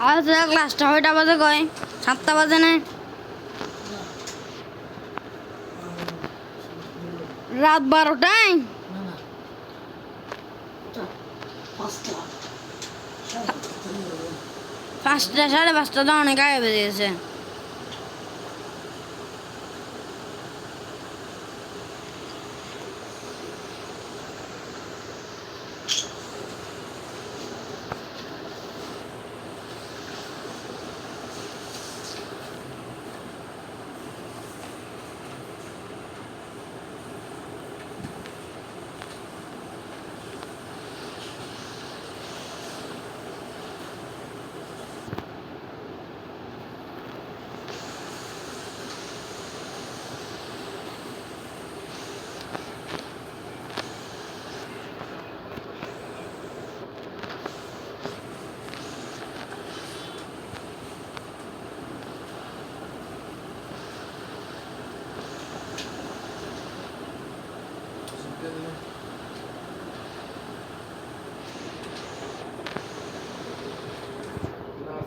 আর ক্লাসটা কয়টা বাজে কয়? 7টা বাজে না? রাত 12টায়? 5টা 5:30 তো অনেক আগে বেজে গেছে।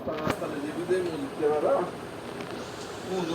Nasta le devo dei molti, guarda. Uno,